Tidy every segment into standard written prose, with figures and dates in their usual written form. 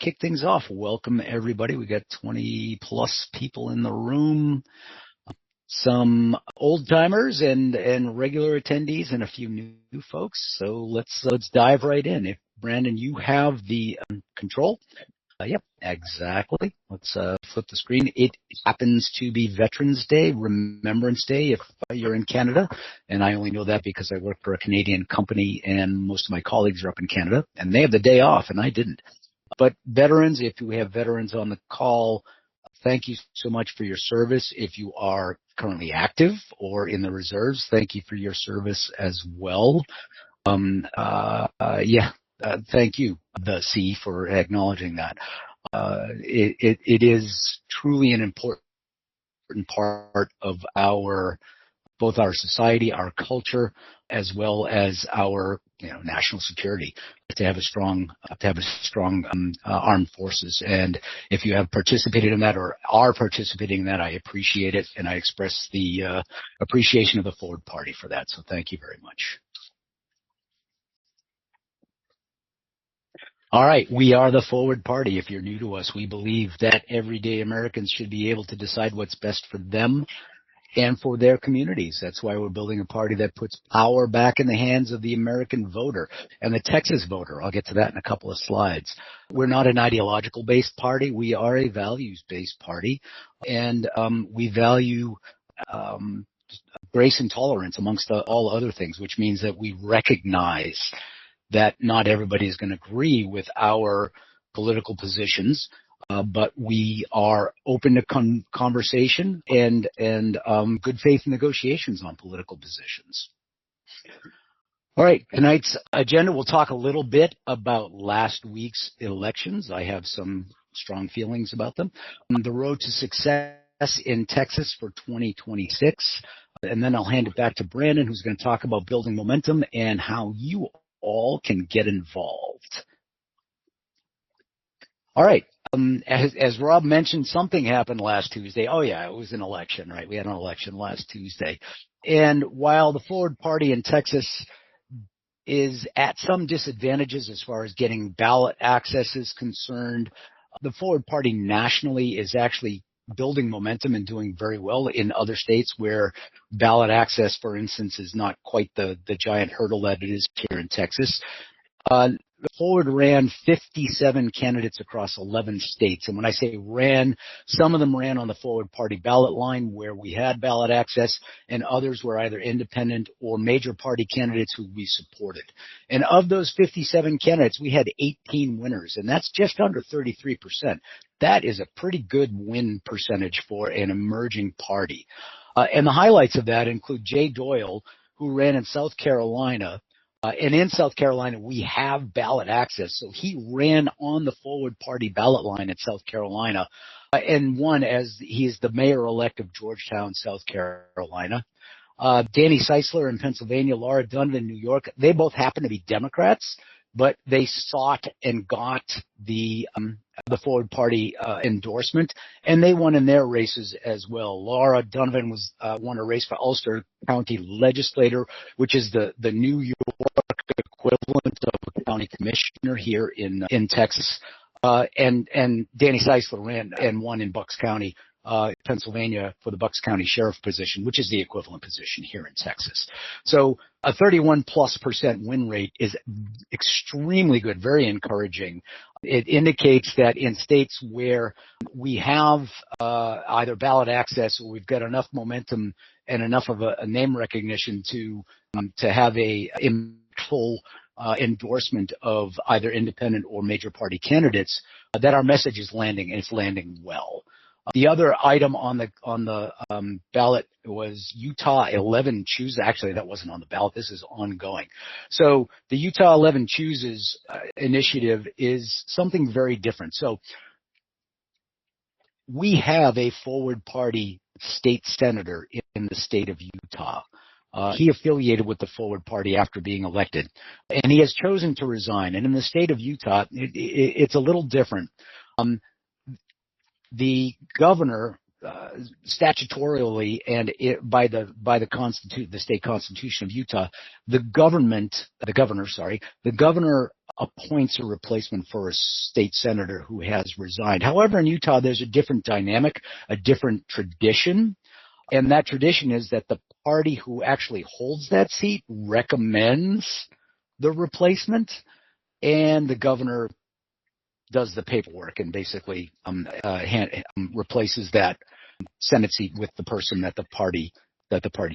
kick things off. Welcome, everybody. We got 20 plus people in the room, some old timers and regular attendees, and a few new folks. So let's dive right in. If Brandon, you have the control. Yep, exactly. Let's flip the screen. It happens to be Veterans Day, Remembrance Day if you're in Canada. And I only know that because I work for a Canadian company and most of my colleagues are up in Canada and they have the day off and I didn't. But veterans, if we have veterans on the call, thank you so much for your service. If you are currently active or in the reserves, thank you for your service as well. Thank you, the C, for acknowledging that. It is truly an important part of both our society, our culture, as well as our national security, to have a strong armed forces. And if you have participated in that or are participating in that, I appreciate it, and I express the appreciation of the Forward Party for that. So thank you very much. All right, we are the Forward Party. If you're new to us, we believe that everyday Americans should be able to decide what's best for them and for their communities. That's why we're building a party that puts power back in the hands of the American voter and the Texas voter. I'll get to that in a couple of slides. We're not an ideological-based party. We are a values-based party, and we value grace and tolerance amongst all other things, which means that we recognize that not everybody is going to agree with our political positions, but we are open to conversation and good faith negotiations on political positions. All right, tonight's agenda, we'll talk a little bit about last week's elections. I have some strong feelings about them. The road to success in Texas for 2026. And then I'll hand it back to Brandon, who's going to talk about building momentum and how you all can get involved. All right. As Rob mentioned, something happened last Tuesday. Oh, yeah, it was an election, right? We had an election last Tuesday. And while the Forward Party in Texas is at some disadvantages as far as getting ballot access is concerned, the Forward Party nationally is actually building momentum and doing very well in other states where ballot access, for instance, is not quite the giant hurdle that it is here in Texas. The Forward ran 57 candidates across 11 states. And when I say ran, some of them ran on the Forward Party ballot line where we had ballot access, and others were either independent or major party candidates who we supported. And of those 57 candidates, we had 18 winners, and that's just under 33%. That is a pretty good win percentage for an emerging party. And the highlights of that include Jay Doyle, who ran in South Carolina. And in South Carolina, we have ballot access. So he ran on the Forward Party ballot line in South Carolina and won as he is the mayor-elect of Georgetown, South Carolina. Danny Seisler in Pennsylvania, Laura Donovan in New York, they both happen to be Democrats, but they sought and got the Forward Party endorsement, and they won in their races as well. Laura Donovan won a race for Ulster County Legislator, which is the New York equivalent of a county commissioner here in Texas. And Danny Seisler ran and won in Bucks County, Pennsylvania, for the Bucks County Sheriff position, which is the equivalent position here in Texas. So a 31+% win rate is extremely good, very encouraging. It indicates that in states where we have either ballot access or we've got enough momentum and enough of a name recognition to have a full endorsement of either independent or major party candidates, that our message is landing, and it's landing well. The other item on the ballot was Utah 11 Chooses. Actually, that wasn't on the ballot. This is ongoing. So the Utah 11 Chooses initiative is something very different. So we have a Forward Party state senator in the state of Utah. He affiliated with the Forward Party after being elected, and he has chosen to resign. And in the state of Utah, it's a little different. The governor, statutorily and by the state constitution of Utah, the governor appoints a replacement for a state senator who has resigned. However, in Utah, there's a different dynamic, a different tradition. And that tradition is that the party who actually holds that seat recommends the replacement, and the governor does the paperwork and basically replaces that Senate seat with the person that the party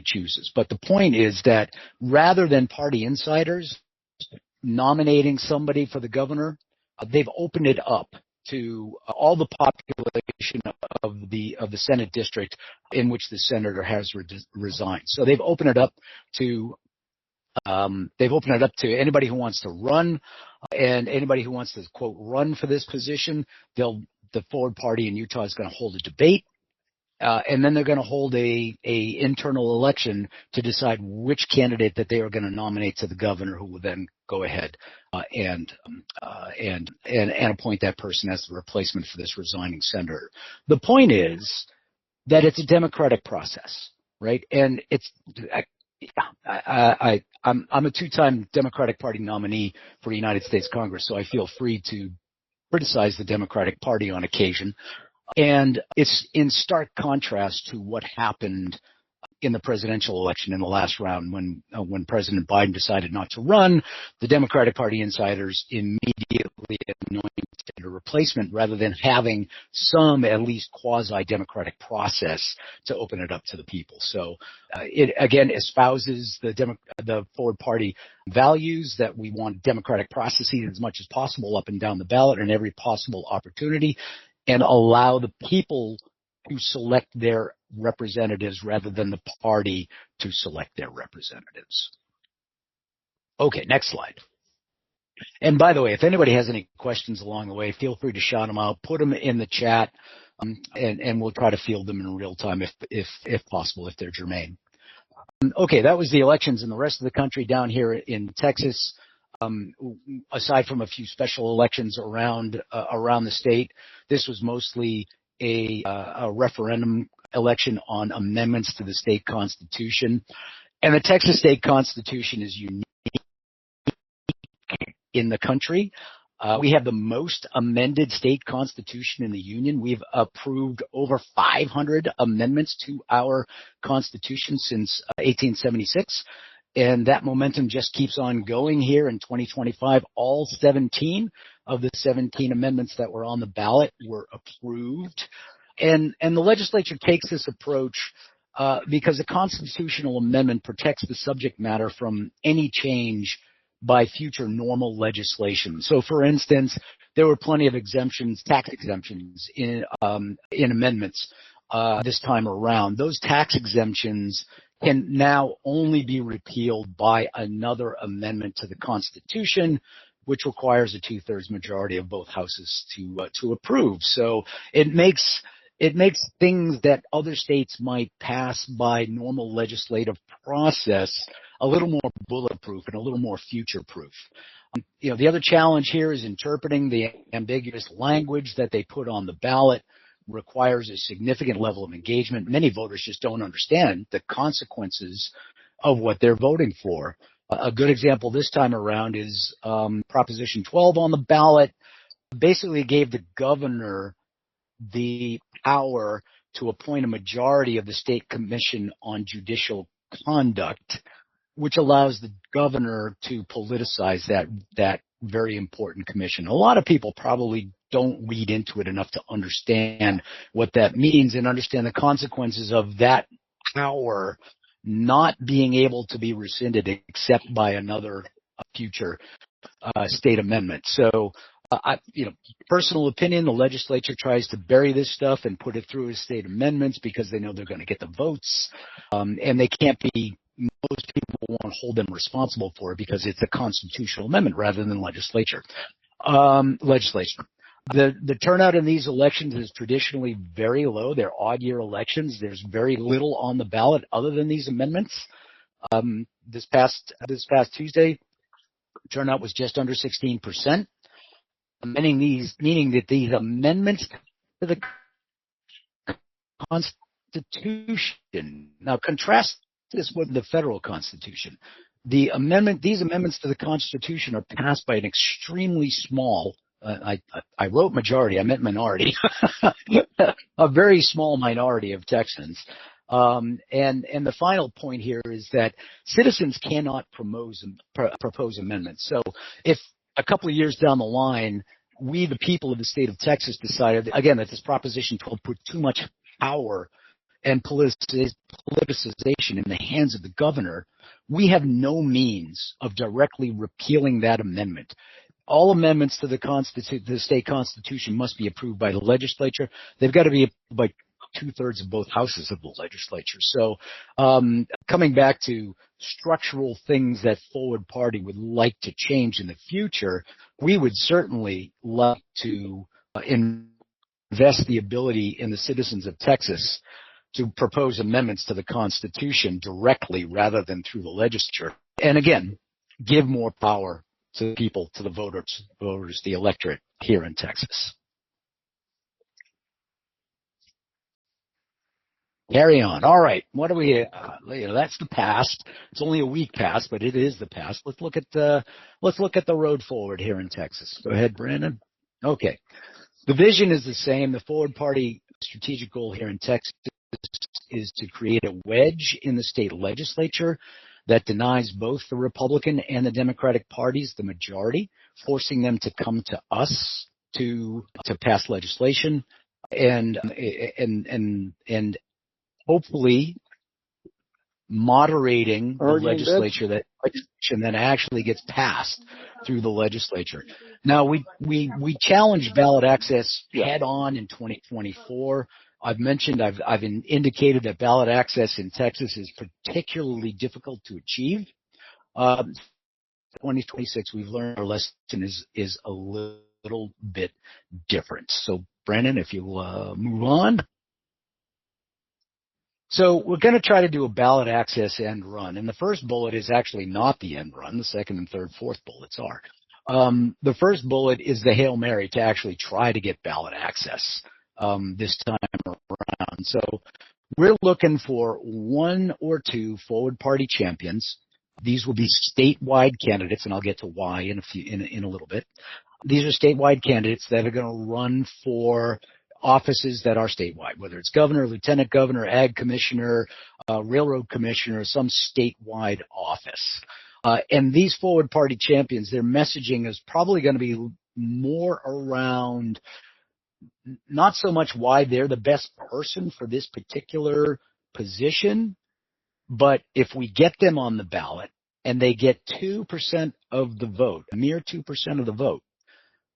chooses. But the point is that rather than party insiders nominating somebody for the governor, they've opened it up to all the population of the Senate district in which the senator has resigned. So they've opened it up to anybody who wants to run, and anybody who wants to, quote, run for this position. The Forward Party in Utah is going to hold a debate, and then they're going to hold a internal election to decide which candidate that they are going to nominate to the governor, who will then go ahead and appoint that person as the replacement for this resigning senator. The point is that it's a democratic process, right? And I'm a two-time Democratic Party nominee for the United States Congress, so I feel free to criticize the Democratic Party on occasion. And it's in stark contrast to what happened in the presidential election in the last round when President Biden decided not to run. The Democratic Party insiders immediately anointed a replacement rather than having some at least quasi-democratic process to open it up to the people. So it again espouses the Forward Party values that we want democratic processes as much as possible up and down the ballot and every possible opportunity, and allow the people to select their representatives rather than the party to select their representatives. Okay, next slide. And by the way, if anybody has any questions along the way, feel free to shout them out, put them in the chat, and we'll try to field them in real time if possible, if they're germane. Okay, that was the elections in the rest of the country. Down here in Texas, aside from a few special elections around the state, this was mostly a referendum election on amendments to the state constitution. And the Texas state constitution is unique in the country. We have the most amended state constitution in the union. We've approved over 500 amendments to our constitution since 1876. And that momentum just keeps on going here in 2025. All 17 of the 17 amendments that were on the ballot were approved. And the legislature takes this approach because a constitutional amendment protects the subject matter from any change by future normal legislation. So, for instance, there were plenty of exemptions, tax exemptions in amendments this time around. Those tax exemptions can now only be repealed by another amendment to the Constitution, which requires a 2/3 majority of both houses to approve. So it makes things that other states might pass by normal legislative process a little more bulletproof and a little more future-proof. The other challenge here is interpreting the ambiguous language that they put on the ballot. Requires a significant level of engagement. Many voters just don't understand the consequences of what they're voting for. A good example this time around is Proposition 12 on the ballot. Basically gave the governor the power to appoint a majority of the state commission on judicial conduct, which allows the governor to politicize that very important commission. A lot of people probably don't read into it enough to understand what that means and understand the consequences of that power not being able to be rescinded except by another future state amendment. So, personal opinion, the legislature tries to bury this stuff and put it through as state amendments because they know they're going to get the votes, and they can't be. Most people won't hold them responsible for it because it's a constitutional amendment rather than legislature. The turnout in these elections is traditionally very low. They're odd-year elections. There's very little on the ballot other than these amendments. This past Tuesday, turnout was just under 16%, meaning that these amendments to the Constitution. Now, contrast this with the federal Constitution. these amendments to the Constitution are passed by an extremely small, I wrote majority, I meant minority, a very small minority of Texans. And the final point here is that citizens cannot propose amendments. So if a couple of years down the line, we, the people of the state of Texas, decided, again, that this Proposition 12 put too much power and politicization in the hands of the governor, we have no means of directly repealing that amendment. All amendments to the state constitution must be approved by the legislature. They've got to be approved by 2/3 of both houses of the legislature. So, coming back to structural things that Forward Party would like to change in the future, we would certainly like to invest the ability in the citizens of Texas to propose amendments to the Constitution directly rather than through the legislature. And again, give more power to the people, to the voters, the electorate here in Texas. Carry on. All right. What do we? That's the past. It's only a week past, but it is the past. Let's look at the road forward here in Texas. Go ahead, Brandon. Okay. The vision is the same. The Forward Party strategic goal here in Texas is to create a wedge in the state legislature that denies both the Republican and the Democratic parties the majority, forcing them to come to us to pass legislation and hopefully moderating the legislature that actually gets passed through the legislature. Now we challenged ballot access head on in 2024. I've indicated that ballot access in Texas is particularly difficult to achieve. 2026, we've learned our lesson is a little bit different. So, Brandon, if you'll move on. So we're going to try to do a ballot access end run. And the first bullet is actually not the end run. The second and third, fourth bullets are. The first bullet is the Hail Mary to actually try to get ballot access this time around. So we're looking for one or two Forward Party champions. These will be statewide candidates, and I'll get to why in a little bit. These are statewide candidates that are going to run for offices that are statewide, whether it's governor, lieutenant governor, ag commissioner, railroad commissioner, some statewide office. And these Forward Party champions, their messaging is probably going to be more around not so much why they're the best person for this particular position, but if we get them on the ballot and they get 2% of the vote, a mere 2% of the vote,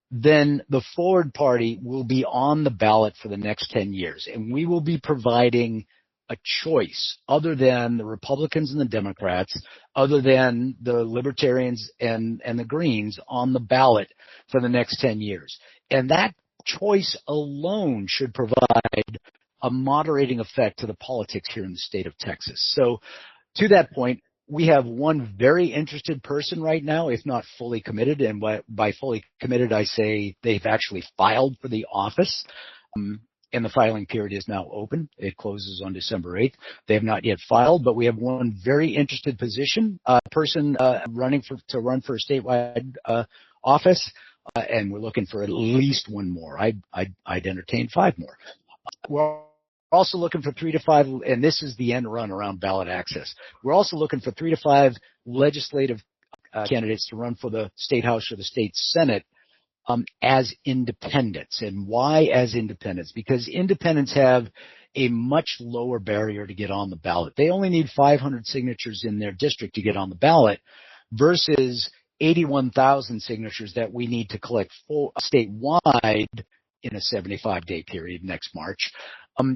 then the Forward Party will be on the ballot for the next 10 years. And we will be providing a choice other than the Republicans and the Democrats, other than the Libertarians and the Greens on the ballot for the next 10 years. And that choice alone should provide a moderating effect to the politics here in the state of Texas. So to that point, we have one very interested person right now, if not fully committed. And by fully committed, I say they've actually filed for the office. And the filing period is now open. It closes on December 8th. They have not yet filed, but we have one very interested person running to run for a statewide office. And we're looking for at least one more. I'd entertain 5 more. We're also looking for 3 to 5, and this is the end run around ballot access. We're also looking for 3 to 5 legislative candidates to run for the state house or the state senate as independents. And why as independents? Because independents have a much lower barrier to get on the ballot. They only need 500 signatures in their district to get on the ballot versus 81,000 signatures that we need to collect statewide in a 75-day period next March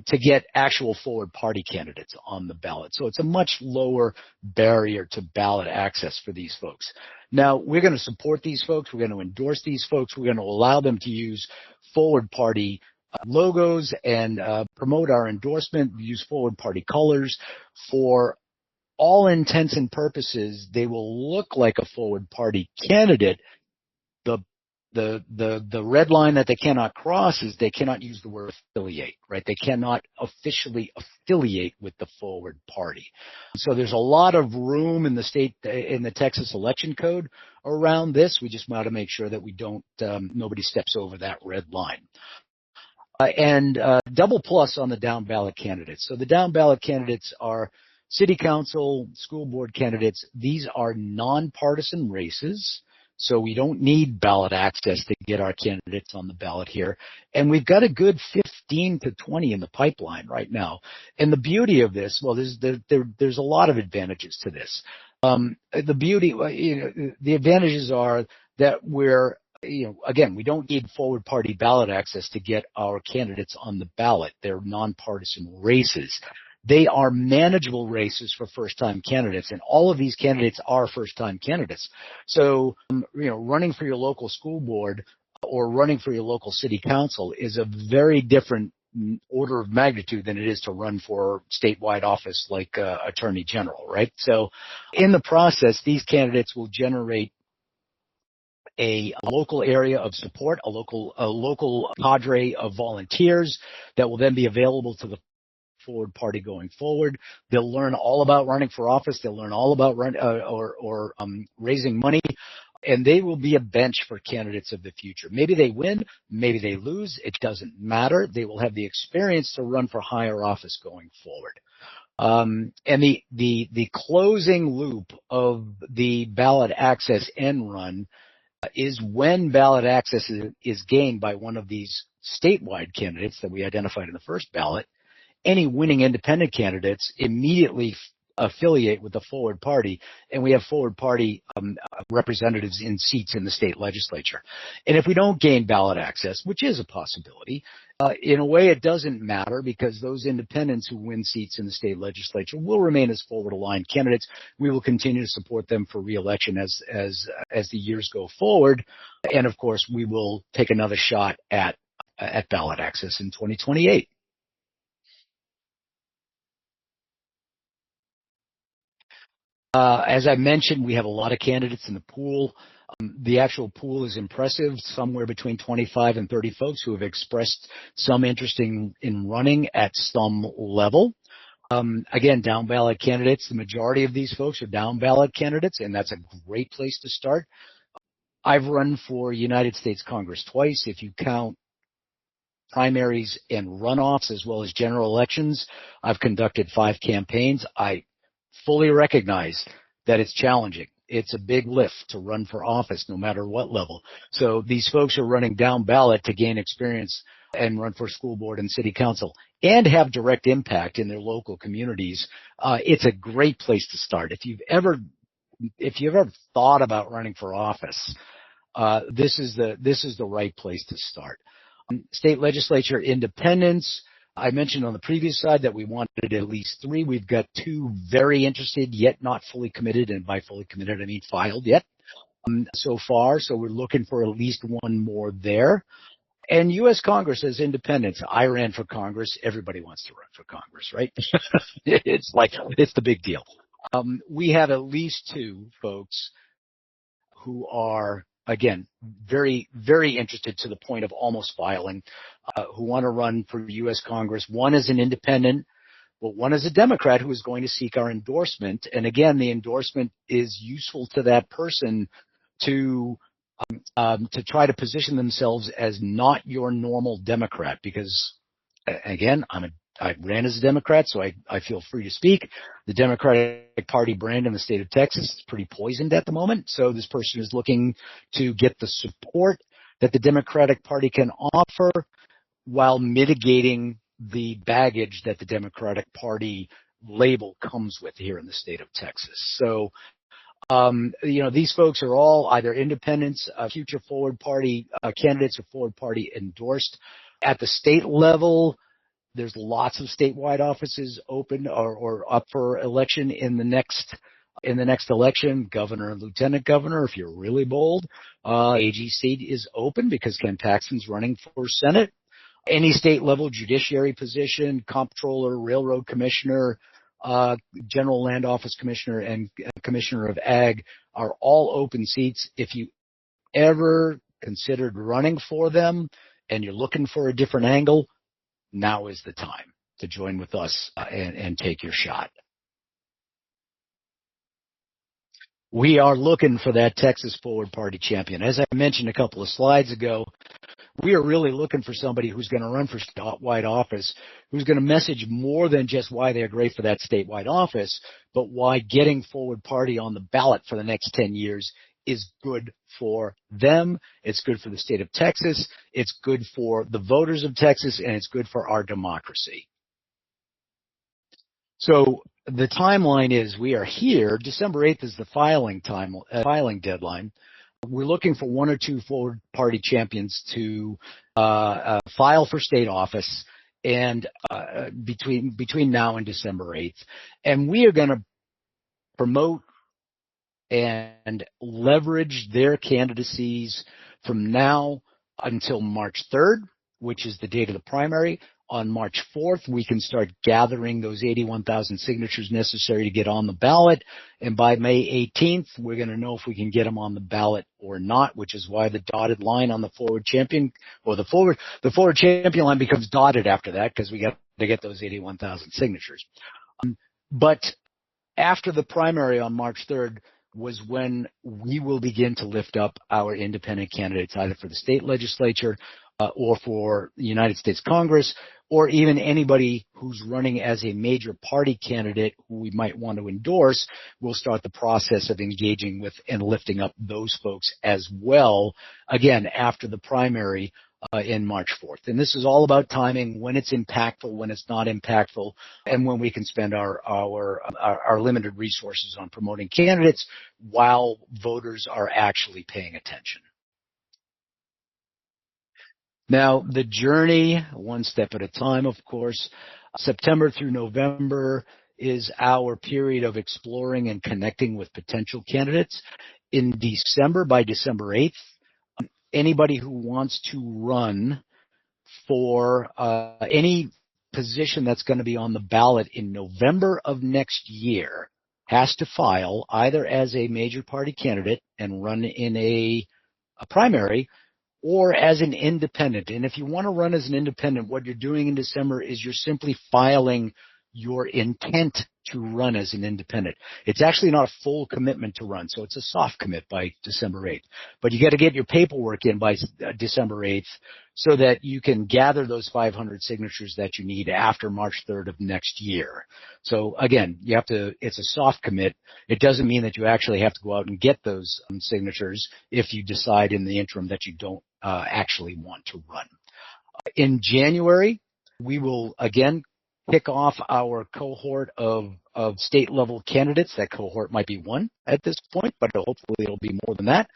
to get actual Forward Party candidates on the ballot. So it's a much lower barrier to ballot access for these folks. Now, we're going to support these folks. We're going to endorse these folks. We're going to allow them to use Forward Party logos and promote our endorsement, use Forward Party colors. For all intents and purposes, they will look like a Forward Party candidate. The The red line that they cannot cross is they cannot use the word affiliate, right? They cannot officially affiliate with the forward party. So there's a lot of room in the Texas election code around this. We just want to make sure that we don't, nobody steps over that red line. And double plus on the down ballot candidates. So the down ballot candidates are city council, school board candidates. These are nonpartisan races. So we don't need ballot access to get our candidates on the ballot here. And we've got a good 15 to 20 in the pipeline right now. And the beauty of this, well, there's a lot of advantages to this. The advantages are that again, we don't need forward party ballot access to get our candidates on the ballot. They're nonpartisan races. They are manageable races for first-time candidates, and all of these candidates are first-time candidates. So, running for your local school board or running for your local city council is a very different order of magnitude than it is to run for statewide office like Attorney General, right? So, in the process, these candidates will generate a local area of support, a local cadre of volunteers that will then be available to the forward party going forward. They'll learn all about running for office. They'll learn all about raising money, and they will be a bench for candidates of the future. Maybe they win, maybe they lose. It doesn't matter. They will have the experience to run for higher office going forward. And the closing loop of the ballot access end run is when ballot access is gained by one of these statewide candidates that we identified in the first ballot. Any winning independent candidates immediately affiliate with the forward party, and we have forward party representatives in seats in the state legislature. And if we don't gain ballot access, which is a possibility, in a way it doesn't matter because those independents who win seats in the state legislature will remain as forward aligned candidates. We will continue to support them for re-election as the years go forward. And of course, we will take another shot at ballot access in 2028. As I mentioned, we have a lot of candidates in the pool. The actual pool is impressive, somewhere between 25 and 30 folks who have expressed some interest in running at some level. Again, down ballot candidates, the majority of these folks are down ballot candidates, and that's a great place to start. I've run for United States Congress twice. If you count primaries and runoffs as well as general elections, I've conducted 5 campaigns. I fully recognize that it's challenging. It's a big lift to run for office no matter what level. So these folks are running down ballot to gain experience and run for school board and city council and have direct impact in their local communities. It's a great place to start. If you've ever thought about running for office, this is the right place to start. State legislature independents. I mentioned on the previous side that we wanted at least 3. We've got 2 very interested yet not fully committed, and by fully committed I mean filed yet so far. So we're looking for at least 1 more there. And U.S. Congress as independents. I ran for Congress. Everybody wants to run for Congress, right? It's the big deal. We have at least 2 folks who are, again, very, very interested to the point of almost filing, who want to run for U.S. Congress. One is an independent, but one is a Democrat who is going to seek our endorsement. And again, the endorsement is useful to that person to try to position themselves as not your normal Democrat, because again, I ran as a Democrat, so I feel free to speak. The Democratic Party brand in the state of Texas is pretty poisoned at the moment. So this person is looking to get the support that the Democratic Party can offer while mitigating the baggage that the Democratic Party label comes with here in the state of Texas. So, these folks are all either independents, future forward party candidates, or forward party endorsed. At the state level, there's lots of statewide offices open or up for election in the next election. Governor and lieutenant governor, if you're really bold. AG seat is open because Ken Paxton's running for Senate. Any state level judiciary position, comptroller, railroad commissioner, general land office commissioner, and commissioner of ag are all open seats. If you ever considered running for them and you're looking for a different angle, now is the time to join with us and take your shot. We are looking for that Texas Forward Party champion. As I mentioned a couple of slides ago, we are really looking for somebody who's going to run for statewide office, who's going to message more than just why they're great for that statewide office, but why getting Forward Party on the ballot for the next 10 years is good for them. It's good for the state of Texas. It's good for the voters of Texas, and it's good for our democracy. So the timeline is we are here. December 8th is the filing deadline. We're looking for one or two Forward Party champions to file for state office and between now and December 8th. And we are going to promote and leverage their candidacies from now until March 3rd, which is the date of the primary. On March 4th, we can start gathering those 81,000 signatures necessary to get on the ballot. And by May 18th, we're going to know if we can get them on the ballot or not, which is why the dotted line on the forward champion or the forward champion line becomes dotted after that, because we got to get those 81,000 signatures. But after the primary on March 3rd was when we will begin to lift up our independent candidates, either for the state legislature or for the United States Congress, or even anybody who's running as a major party candidate who we might want to endorse. We'll start the process of engaging with and lifting up those folks as well, again, after the primary in March 4th. And this is all about timing, when it's impactful, when it's not impactful, and when we can spend our limited resources on promoting candidates while voters are actually paying attention. Now, the journey, one step at a time, of course. September through November is our period of exploring and connecting with potential candidates. In December, by December 8th, anybody who wants to run for any position that's going to be on the ballot in November of next year has to file either as a major party candidate and run in a primary, or as an independent. And if you want to run as an independent, what you're doing in December is you're simply filing your intent to run as an independent. It's actually not a full commitment to run, so it's a soft commit by December 8th. But you got to get your paperwork in by December 8th so that you can gather those 500 signatures that you need after March 3rd of next year. So again, it's a soft commit. It doesn't mean that you actually have to go out and get those signatures if you decide in the interim that you don't actually want to run. In January, we will again kick off our cohort of state level candidates. That cohort might be one at this point, but hopefully it'll be more than that,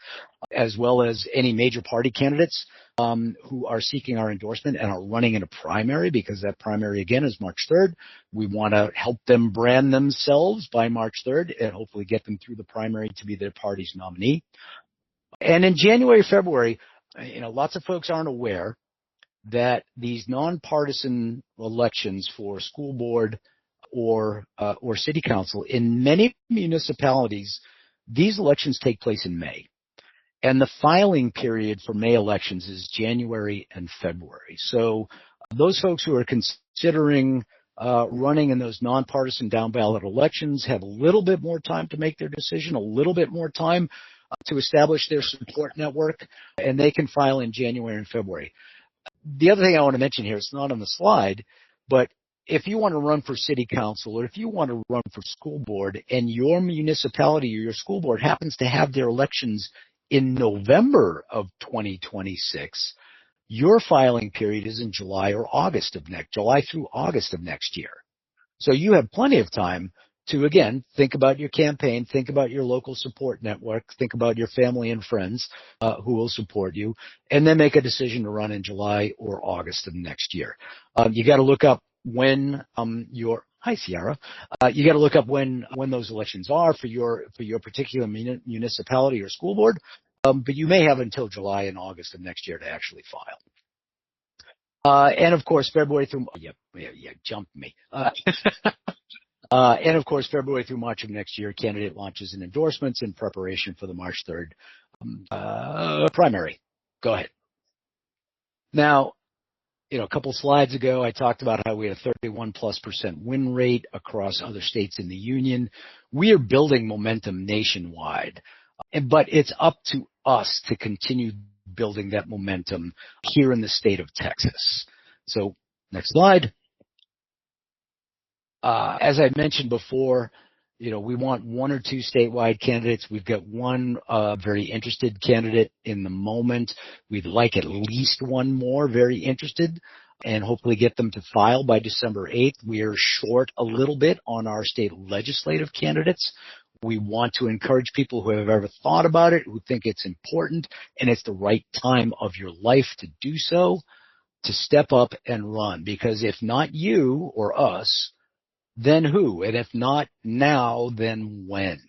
as well as any major party candidates who are seeking our endorsement and are running in a primary, because that primary again is March 3rd. We want to help them brand themselves by March 3rd and hopefully get them through the primary to be their party's nominee. And in January, February, lots of folks aren't aware that these nonpartisan elections for school board or city council, in many municipalities, these elections take place in May. And the filing period for May elections is January and February. So those folks who are considering running in those nonpartisan down ballot elections have a little bit more time to make their decision, a little bit more time to establish their support network, and they can file in January and February. The other thing I want to mention here, it's not on the slide, but if you want to run for city council or if you want to run for school board and your municipality or your school board happens to have their elections in November of 2026, your filing period is in July through August of next year. So you have plenty of time to, again, think about your campaign, think about your local support network, think about your family and friends who will support you, and then make a decision to run in July or August of next year. You got to look up when hi Ciara, you got to look up when those elections are for your particular municipality or school board, but you may have until July and August of next year to actually file. And of course, February through jumped me. And of course, February through March of next year, candidate launches and endorsements in preparation for the March 3rd primary. Go ahead. Now, a couple slides ago, I talked about how we had a 31+% win rate across other states in the union. We are building momentum nationwide, but it's up to us to continue building that momentum here in the state of Texas. So next slide. As I mentioned before, we want one or two statewide candidates. We've got one very interested candidate in the moment. We'd like at least one more very interested and hopefully get them to file by December 8th. We are short a little bit on our state legislative candidates. We want to encourage people who have ever thought about it, who think it's important and it's the right time of your life to do so, to step up and run. Because if not you or us, then who? And if not now, then when?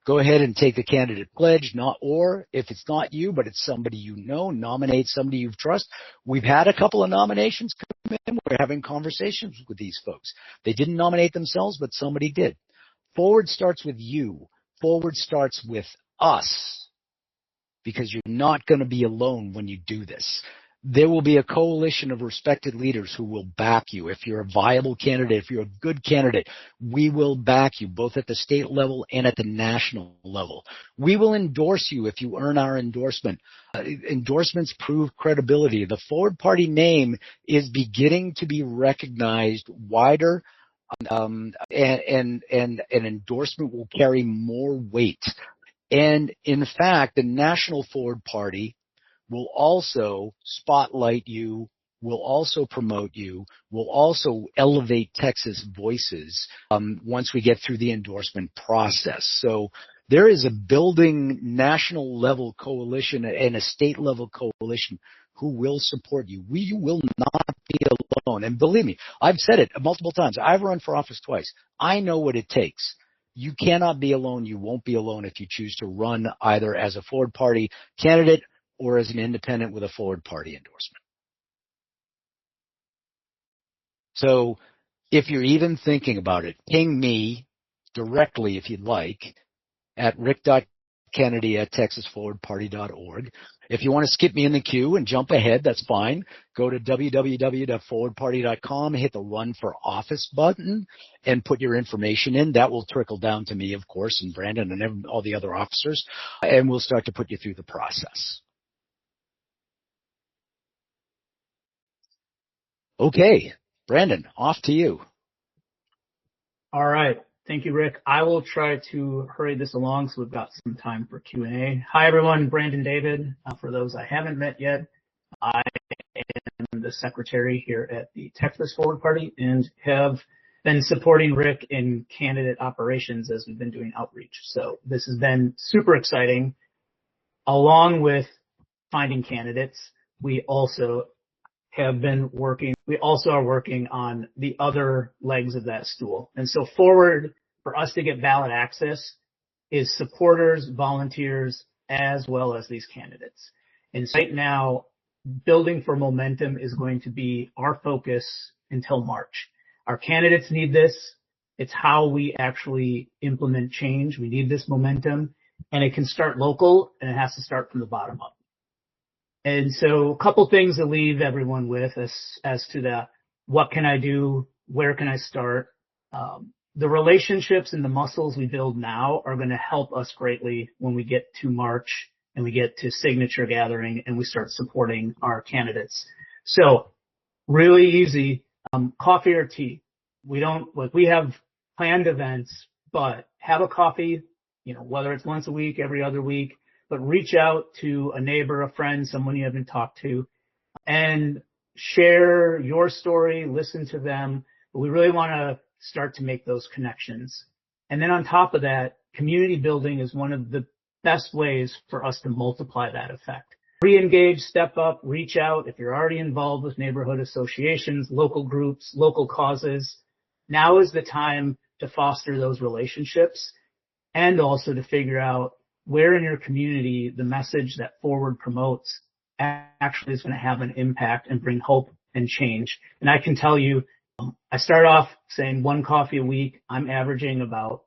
Go ahead and take the candidate pledge, or if it's not you, but it's somebody you know, nominate somebody you trust. We've had a couple of nominations come in. We're having conversations with these folks. They didn't nominate themselves, but somebody did. Forward starts with you. Forward starts with us, because you're not going to be alone when you do this. There will be a coalition of respected leaders who will back you. If you're a viable candidate, if you're a good candidate, we will back you both at the state level and at the national level. We will endorse you if you earn our endorsement. Endorsements prove credibility. The Forward Party name is beginning to be recognized wider, and an endorsement will carry more weight. And in fact, the National Forward Party will also spotlight you, will also promote you, will also elevate Texas voices once we get through the endorsement process. So there is a building national level coalition and a state level coalition who will support you. We will not be alone. And believe me, I've said it multiple times. I've run for office twice. I know what it takes. You cannot be alone. You won't be alone if you choose to run either as a Forward Party candidate or as an independent with a Forward Party endorsement. So if you're even thinking about it, ping me directly if you'd like at rick.kennedy@texasforwardparty.org. If you want to skip me in the queue and jump ahead, that's fine. Go to www.forwardparty.com, hit the Run for Office button, and put your information in. That will trickle down to me, of course, and Brandon and all the other officers, and we'll start to put you through the process. Okay, Brandon, off to you. All right. Thank you, Rick. I will try to hurry this along so we've got some time for Q&A. Hi, everyone. Brandon David. For those I haven't met yet, I am the secretary here at the Texas Forward Party and have been supporting Rick in candidate operations as we've been doing outreach. So this has been super exciting. Along with finding candidates, we also are working on the other legs of that stool. And so forward, for us to get ballot access, is supporters, volunteers, as well as these candidates. And so right now, building for momentum is going to be our focus until March. Our candidates need this. It's how we actually implement change. We need this momentum, and it can start local, and it has to start from the bottom up. And so a couple things to leave everyone with as to the what can I do, where can I start. The relationships and the muscles we build now are going to help us greatly when we get to March and we get to signature gathering and we start supporting our candidates. So really easy, coffee or tea. We have planned events, but have a coffee, whether it's once a week, every other week. But reach out to a neighbor, a friend, someone you haven't talked to, and share your story, listen to them. But we really want to start to make those connections. And then on top of that, community building is one of the best ways for us to multiply that effect. Re-engage, step up, reach out. If you're already involved with neighborhood associations, local groups, local causes, now is the time to foster those relationships and also to figure out where in your community the message that Forward promotes actually is going to have an impact and bring hope and change. And I can tell you, I start off saying one coffee a week. I'm averaging about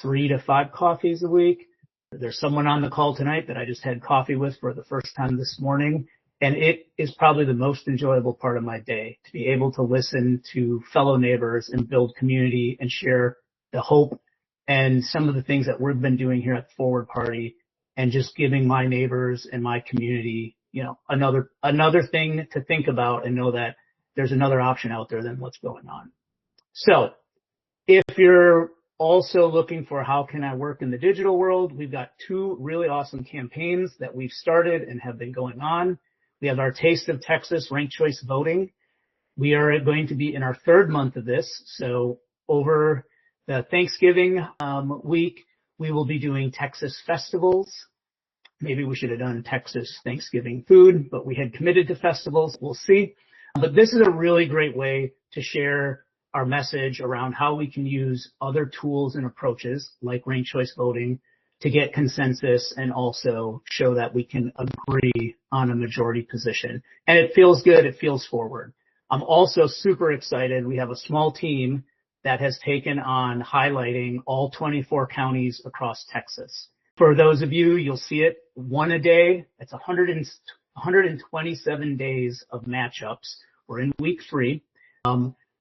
3 to 5 coffees a week. There's someone on the call tonight that I just had coffee with for the first time this morning, and it is probably the most enjoyable part of my day to be able to listen to fellow neighbors and build community and share the hope and some of the things that we've been doing here at the Forward Party, and just giving my neighbors and my community, another thing to think about and know that there's another option out there than what's going on. So if you're also looking for how can I work in the digital world, we've got 2 really awesome campaigns that we've started and have been going on. We have our Taste of Texas ranked choice voting. We are going to be in our 3rd month of this. So over the Thanksgiving week, we will be doing Texas festivals. Maybe we should have done Texas Thanksgiving food, but we had committed to festivals. We'll see. But this is a really great way to share our message around how we can use other tools and approaches like ranked choice voting to get consensus and also show that we can agree on a majority position. And it feels good. It feels forward. I'm also super excited. We have a small team that has taken on highlighting all 24 counties across Texas. For those of you, you'll see it 1 a day. It's 127 days of matchups. We're in week 3.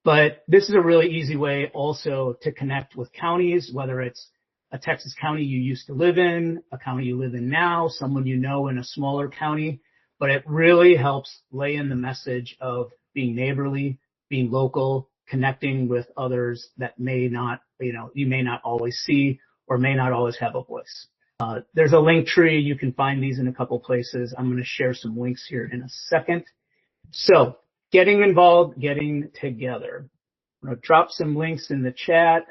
But this is a really easy way also to connect with counties, whether it's a Texas county you used to live in, a county you live in now, someone you know in a smaller county. But it really helps lay in the message of being neighborly, being local, connecting with others that may not, you may not always see or may not always have a voice. There's a link tree. You can find these in a couple places. I'm going to share some links here in a second. So getting involved, getting together. I'm going to drop some links in the chat.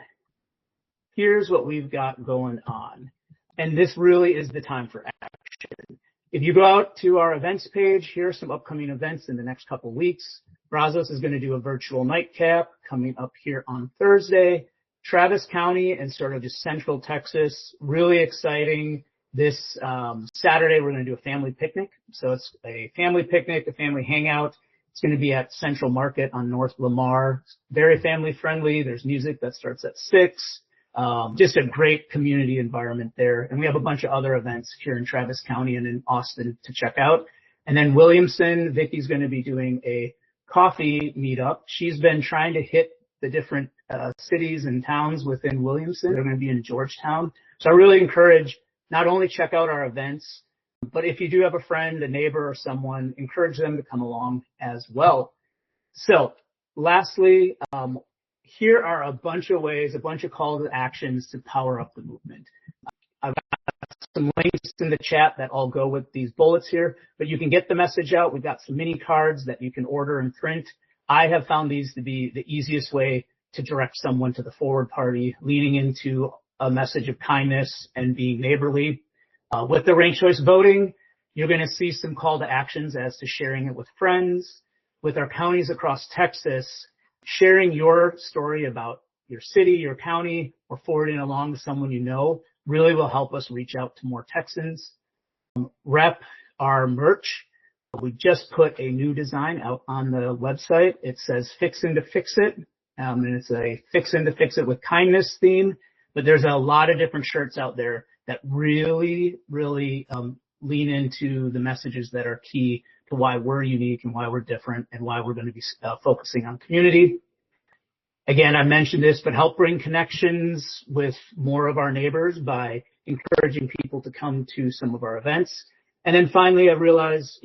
Here's what we've got going on. And this really is the time for action. If you go out to our events page, here are some upcoming events in the next couple weeks. Brazos is going to do a virtual nightcap coming up here on Thursday. Travis County and sort of just Central Texas, really exciting. This Saturday, we're going to do a family picnic. So it's a family picnic, a family hangout. It's going to be at Central Market on North Lamar. Very family friendly. There's music that starts at 6. Just a great community environment there. And we have a bunch of other events here in Travis County and in Austin to check out. And then Williamson, Vicky's going to be doing a coffee meetup. She's been trying to hit the different cities and towns within Williamson. They're going to be in Georgetown. So I really encourage not only check out our events, but if you do have a friend, a neighbor, or someone, encourage them to come along as well. So lastly, here are a bunch of ways, a bunch of call to actions to power up the movement. I've got some links in the chat that all go with these bullets here, but you can get the message out. We've got some mini cards that you can order and print. I have found these to be the easiest way to direct someone to the Forward Party, leaning into a message of kindness and being neighborly. With the ranked choice voting, you're going to see some call to actions as to sharing it with friends. With our counties across Texas, sharing your story about your city, your county, or forwarding along to someone you know really will help us reach out to more Texans. Rep our merch. We just put a new design out on the website. It says Fixin' to Fix It, and it's a Fixin' to Fix It with kindness theme. But there's a lot of different shirts out there that really lean into the messages that are key to why we're unique and why we're different and why we're going to be focusing on community. Again, I mentioned this, but help bring connections with more of our neighbors by encouraging people to come to some of our events. And then finally, I realize,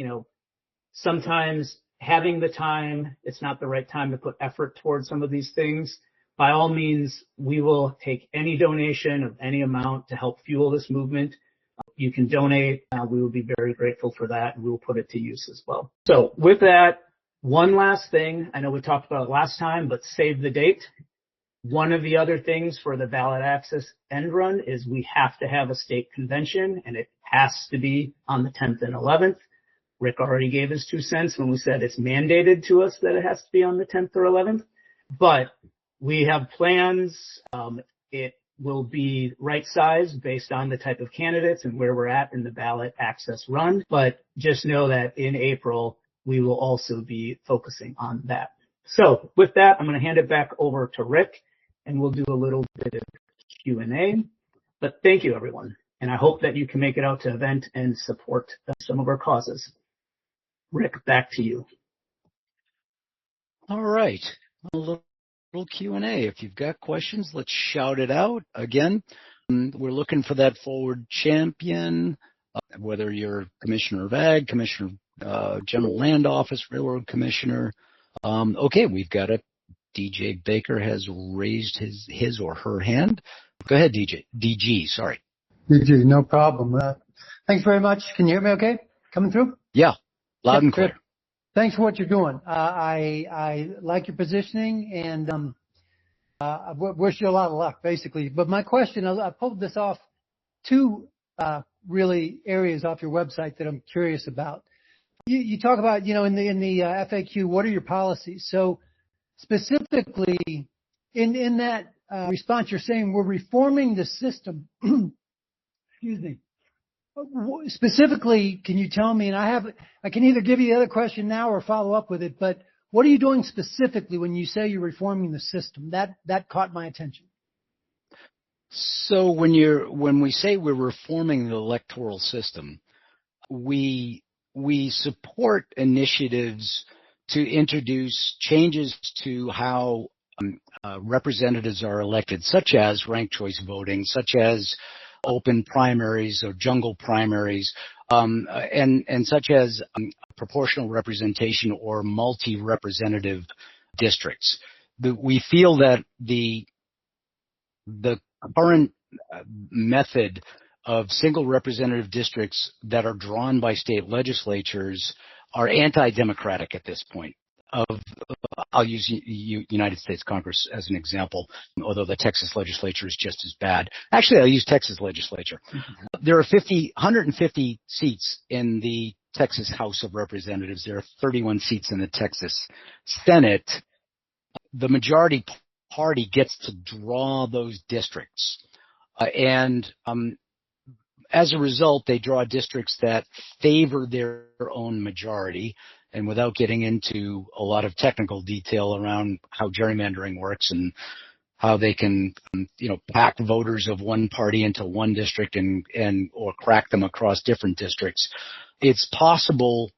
sometimes having the time, it's not the right time to put effort towards some of these things. By all means, we will take any donation of any amount to help fuel this movement. You can donate. We will be very grateful for that, and we will put it to use as well. So with that, one last thing. I know we talked about it last time, but save the date. One of the other things for the ballot access end run is we have to have a state convention, and it has to be on the 10th and 11th. Rick already gave his 2 cents when we said it's mandated to us that it has to be on the 10th or 11th. But we have plans. It will be right sized based on the type of candidates and where we're at in the ballot access run. But just know that in April, we will also be focusing on that. So with that, I'm going to hand it back over to Rick, and we'll do a little bit of Q&A. But thank you, everyone. and I hope that you can make it out to event and support some of our causes. Rick, back to you. All right. A little Q&A. If you've got questions, let's shout it out. Again, we're looking for that forward champion, whether you're Commissioner of Ag, Commissioner of General Land Office, Railroad Commissioner. Okay, we've got it. DJ Baker has raised his or her hand. Go ahead, DG, sorry. DG, no problem. Thanks very much. Can you hear me okay? Coming through? Yeah, loud and clear. Good. Thanks for what you're doing. I like your positioning, and I wish you a lot of luck, basically. But my question, I pulled this off two really areas off your website that I'm curious about. You talk about, in the FAQ, what are your policies? So specifically, in that response, you're saying we're reforming the system. Excuse me. Specifically, can you tell me, and I can either give you the other question now or follow up with it, but what are you doing specifically when you say you're reforming the system? That caught my attention. So when we say we're reforming the electoral system, we support initiatives to introduce changes to how representatives are elected, such as ranked choice voting, such as open primaries or jungle primaries, and such as proportional representation or multi-representative districts. We feel that the current method of single representative districts that are drawn by state legislatures are anti-democratic at this point. I'll use United States Congress as an example, although the Texas legislature is just as bad. Actually, I'll use Texas legislature. There are 150 seats in the Texas House of Representatives. There are 31 seats in the Texas Senate. The majority party gets to draw those districts. And as a result, they draw districts that favor their own majority. And without getting into a lot of technical detail around how gerrymandering works and how they can, pack voters of one party into one district or crack them across different districts, it's possible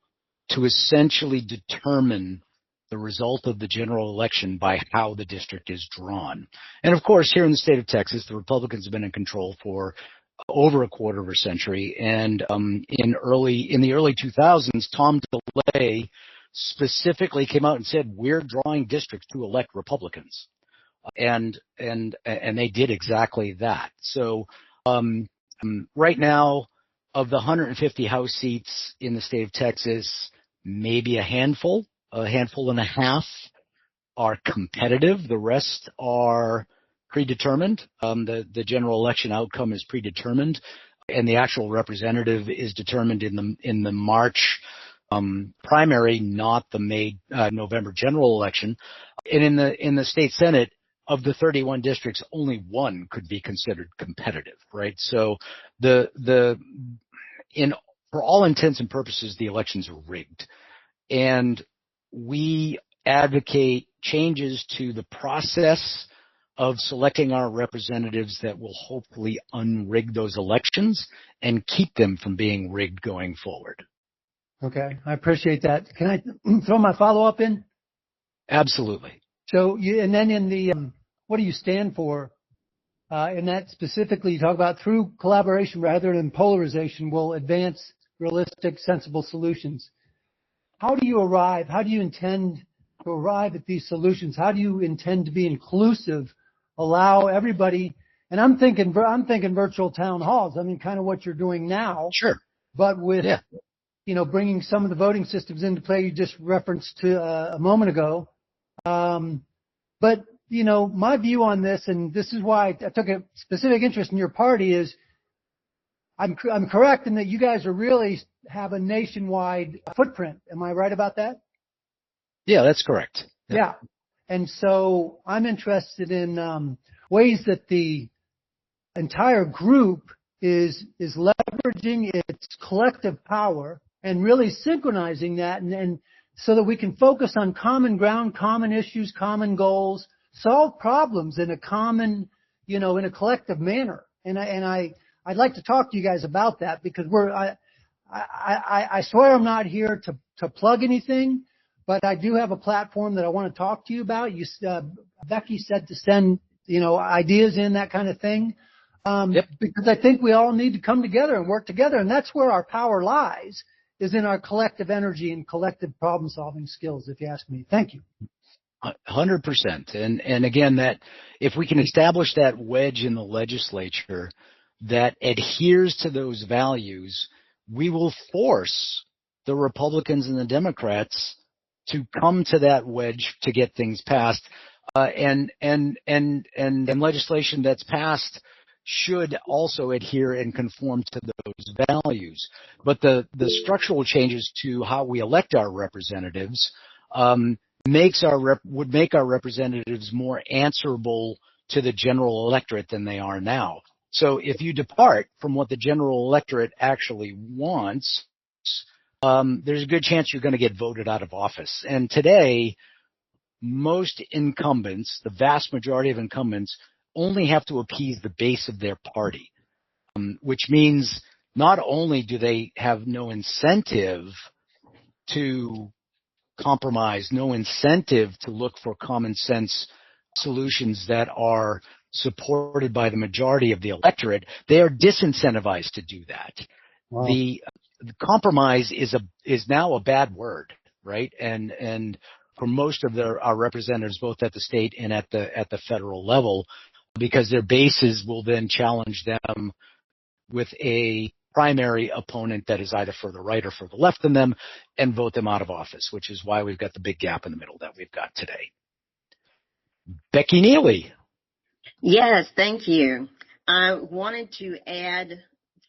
to essentially determine the result of the general election by how the district is drawn. And of course, here in the state of Texas, the Republicans have been in control for over a quarter of a century. And in the early 2000s, Tom DeLay specifically came out and said, we're drawing districts to elect Republicans. And they did exactly that. So right now, of the 150 House seats in the state of Texas, maybe a handful and a half are competitive. The rest are predetermined. The general election outcome is predetermined, and the actual representative is determined in the March primary, not the November general election. And in the state Senate, of the 31 districts, only one could be considered competitive, right? So for all intents and purposes, the elections are rigged, and we advocate changes to the process of selecting our representatives that will hopefully unrig those elections and keep them from being rigged going forward. Okay, I appreciate that. Can I throw my follow-up in? Absolutely. So, and then in the, what do you stand for? In that specifically, you talk about through collaboration rather than polarization will advance realistic, sensible solutions. How do you intend to arrive at these solutions? How do you intend to be inclusive, allow everybody, and I'm thinking virtual town halls. I mean, kind of what you're doing now. Sure. But with, bringing some of the voting systems into play you just referenced to a moment ago. But, my view on this, and this is why I took a specific interest in your party, is I'm correct in that you guys really have a nationwide footprint. Am I right about that? Yeah, that's correct. Yeah. And so I'm interested in ways that the entire group is leveraging its collective power and really synchronizing that and so that we can focus on common ground, common issues, common goals, solve problems in a common, in a collective manner. And I I'd like to talk to you guys about that because I swear I'm not here to plug anything, but I do have a platform that I want to talk to you about. Becky said to send, ideas in, that kind of thing. Yep. Because I think we all need to come together and work together. And that's where our power lies, is in our collective energy and collective problem solving skills, if you ask me. Thank you. 100%. And again, that if we can establish that wedge in the legislature that adheres to those values, we will force the Republicans and the Democrats to come to that wedge to get things passed. And legislation that's passed should also adhere and conform to those values. But the structural changes to how we elect our representatives would make our representatives more answerable to the general electorate than they are now. So if you depart from what the general electorate actually wants, there's a good chance you're going to get voted out of office. And today, most incumbents, the vast majority of incumbents, only have to appease the base of their party, which means not only do they have no incentive to compromise, no incentive to look for common sense solutions that are supported by the majority of the electorate, they are disincentivized to do that. Wow. The compromise is now a bad word, right? And for most of our representatives, both at the state and at the federal level, because their bases will then challenge them with a primary opponent that is either further right or further left than them and vote them out of office, which is why we've got the big gap in the middle that we've got today. Becky Neely. Yes, thank you. I wanted to add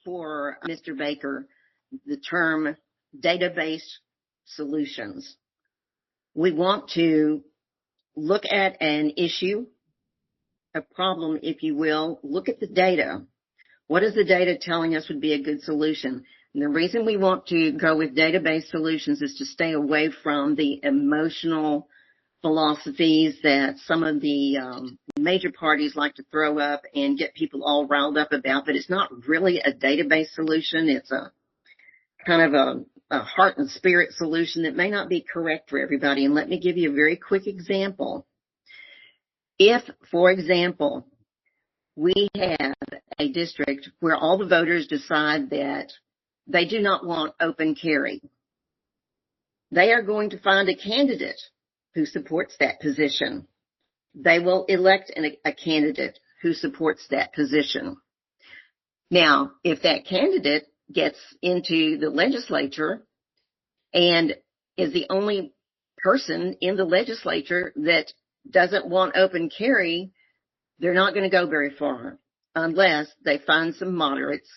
for Mr. Baker the term database solutions. We want to look at an issue, a problem, if you will, look at the data. What is the data telling us would be a good solution? And the reason we want to go with database solutions is to stay away from the emotional philosophies that some of the major parties like to throw up and get people all riled up about, but it's not really a database solution. It's a kind of a heart and spirit solution that may not be correct for everybody. And let me give you a very quick example. If, for example, we have a district where all the voters decide that they do not want open carry, they are going to find a candidate who supports that position. They will elect a candidate who supports that position. Now, if that candidate gets into the legislature and is the only person in the legislature that doesn't want open carry, they're not going to go very far unless they find some moderates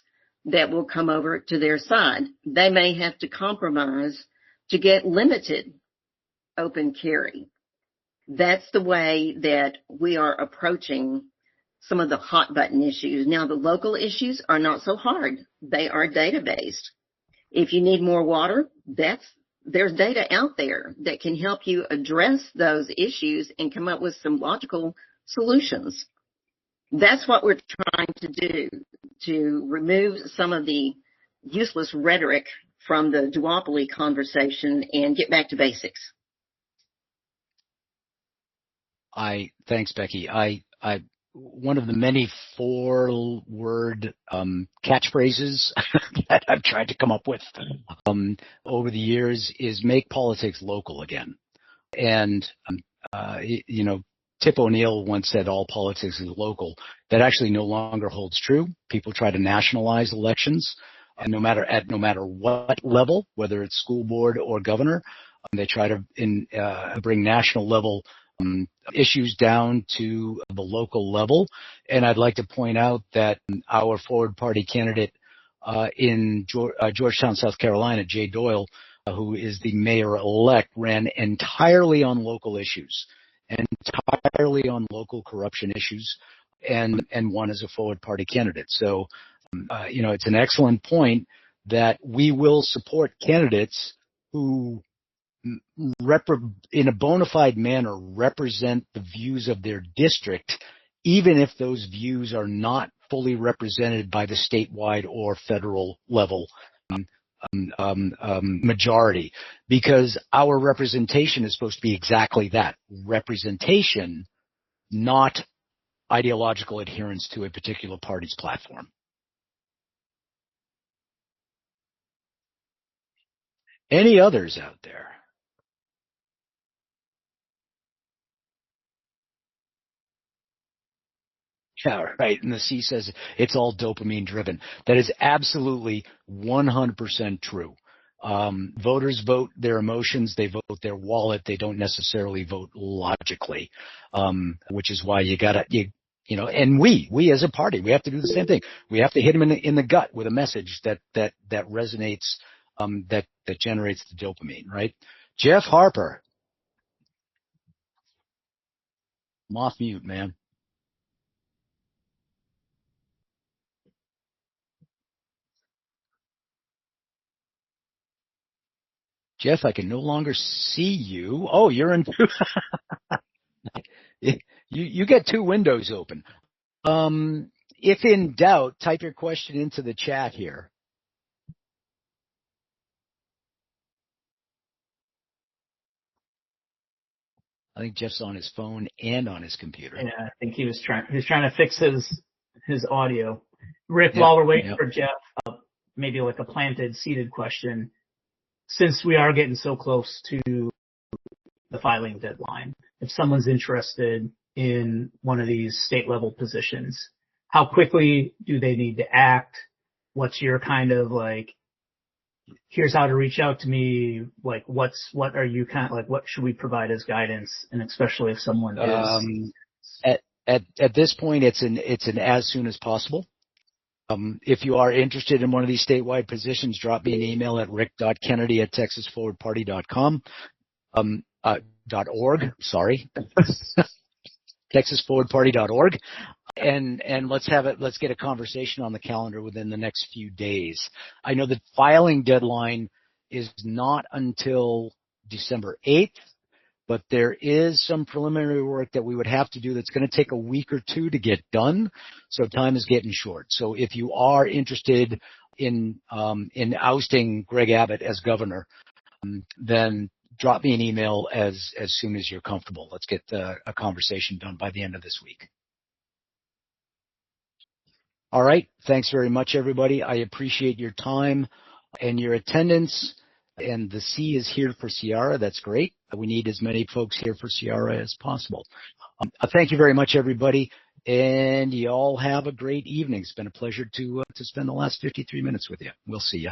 that will come over to their side. They may have to compromise to get limited open carry. That's the way that we are approaching some of the hot button issues. Now, the local issues are not so hard. They are data-based. If you need more water, there's data out there that can help you address those issues and come up with some logical solutions. That's what we're trying to do, to remove some of the useless rhetoric from the duopoly conversation and get back to basics. Thanks, Becky. One of the many 4-word catchphrases that I've tried to come up with over the years is make politics local again. And Tip O'Neill once said all politics is local. That actually no longer holds true. People try to nationalize elections, and no matter what level, whether it's school board or governor, they try to bring national level issues down to the local level. And I'd like to point out that our forward party candidate in Georgetown, South Carolina, Jay Doyle, who is the mayor-elect, ran entirely on local issues, entirely on local corruption issues, and won as a forward party candidate. So, it's an excellent point that we will support candidates who in a bona fide manner represent the views of their district, even if those views are not fully represented by the statewide or federal level majority, because our representation is supposed to be exactly that, representation, not ideological adherence to a particular party's platform. Any others out there? Yeah, right. And the C says it's all dopamine driven. That is absolutely 100% true. Voters vote their emotions. They vote their wallet. They don't necessarily vote logically, which is why and we as a party, we have to do the same thing. We have to hit them in the gut with a message that resonates, that generates the dopamine, right? Jeff Harper. I'm off mute, man. Jeff, I can no longer see you. Oh, you're in. You get two windows open. If in doubt, type your question into the chat here. I think Jeff's on his phone and on his computer. Yeah, I think he was trying to fix his audio. Rick, while we're waiting for Jeff, maybe like a planted, seeded question. Since we are getting so close to the filing deadline, if someone's interested in one of these state level positions, how quickly do they need to act? What's your kind of like, here's how to reach out to me, like what are you kind of like, what should we provide as guidance? And especially if someone is at this point, it's an as soon as possible. If you are interested in one of these statewide positions, drop me an email at rick.kennedy@texasforwardparty.com. .org, sorry. texasforwardparty.org. And let's get a conversation on the calendar within the next few days. I know the filing deadline is not until December 8th, but there is some preliminary work that we would have to do that's going to take a week or two to get done. So time is getting short. So if you are interested in ousting Greg Abbott as governor, then drop me an email as soon as you're comfortable. Let's get a conversation done by the end of this week. All right. Thanks very much, everybody. I appreciate your time and your attendance. And the C is here for Ciara. That's great. We need as many folks here for Ciara as possible. Thank you very much, everybody. And you all have a great evening. It's been a pleasure to spend the last 53 minutes with you. We'll see you.